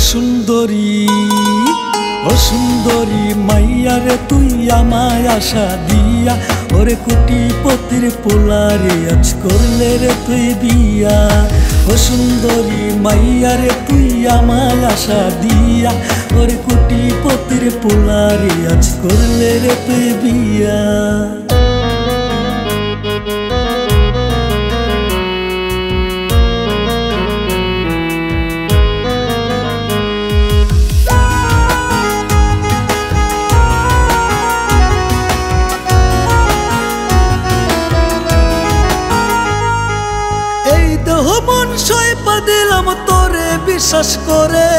ও সুন্দরী মাইয়া রে তুই আমায় আশা দিয়া, ওরে কোটিপতির পোলারে আজ করলে রে তুই বিয়া। ও সুন্দরী মাইয়া রে তুই আমায় আশা দিয়া, ওরে কোটিপতির পোলারে আজ করলে রে তুই বিয়া। মন সইপা দিলাম তোরে বিশ্বাস করে,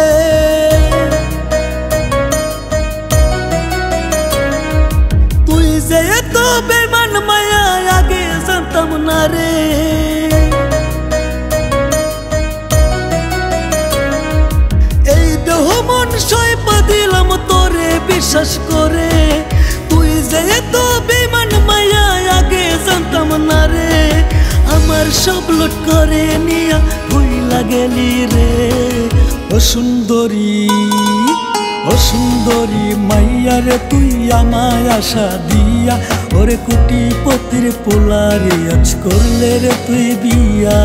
তুই যে এত বেমান মায়া আগে জানতাম না রে। এই দেহ মন সইপা দিলাম তোরে বিশ্বাস করে, তুই যে এত বেমান মায়া আগে জানতাম না রে। আমার সব লুট করে নিয়া ভুইলা গেলি রে। ও সুন্দরী মাইয়া রে তুই আমায় আশা দিয়া, ওরে কোটিপতির পোলারে আজ করলে রে তুই বিয়া।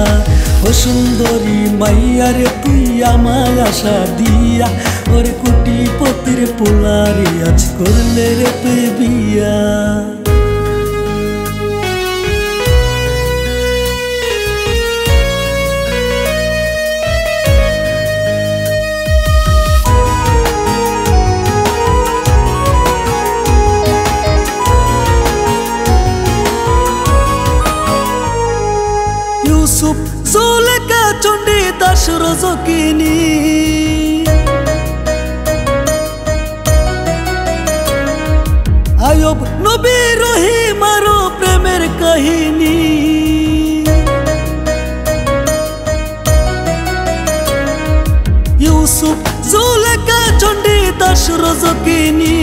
ও সুন্দরী মাইয়া রে তুই আমায় আশা দিয়া, ওরে কোটিপতির পোলারে আজ করলে রে তুই বিয়া। ইউসুফ জুলেখা চণ্ডী দাস রজকিনী, আয়ুব নবী রহিম আরো প্রেমের কাহিনী। ইউসুফ জুলেখা চণ্ডী দাস রজকিনী,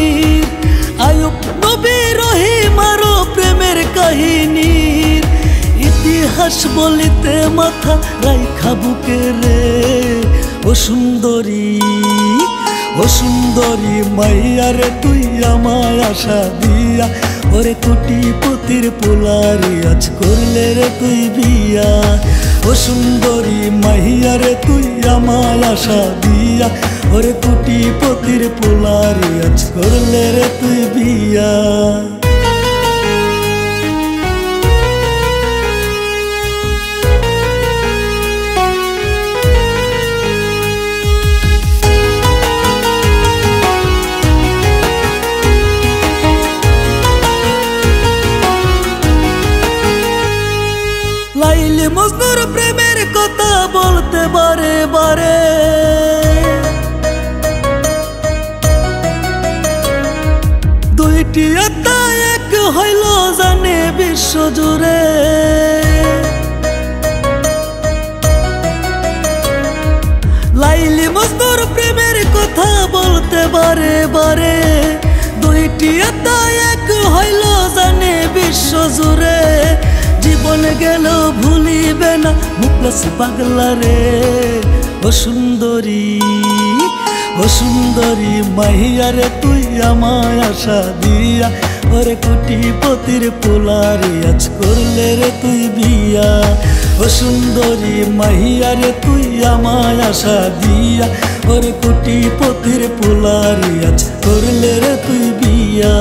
আয়ুব নবী রহিম আরো প্রেমের কাহিনী। ইতিহাস বলিতে মাথা রাইখা বুকে রে। ও সুন্দরী মাইয়া রে তুই আমায় আশা দিয়া, ওরে কোটিপতির পোলারে আজ করলে রে তুই বিয়া। ও সুন্দরী মাইয়া রে তুই আমায় আশা দিয়া, ওরে কোটিপতির পোলারে আজ করলে রে তুই বিয়া। লাইলি মজনুর প্রেমের কথা বলতে বারে বারে, দুইটি আত্মা এক হইল জানে বিশ্ব জুড়ে। লাইলি মজনুর প্রেমের কথা বলতে বারে বারে, দুইটি আত্মা এক হইল জানে বিশ্ব জুড়ে। জীবন গেল ভুলিবে না মুখলেস পাগলা রে। ও সুন্দরী মাইয়া রে তুই আমায় আশা দিয়া, ওরে কোটিপতির পোলারে আজ করলে রে তুই বিয়া। ও সুন্দরী মাইয়া রে তুই আমায় আশা দিয়া, ওরে কোটিপতির পোলারে আজ করলে রে তুই বিয়া।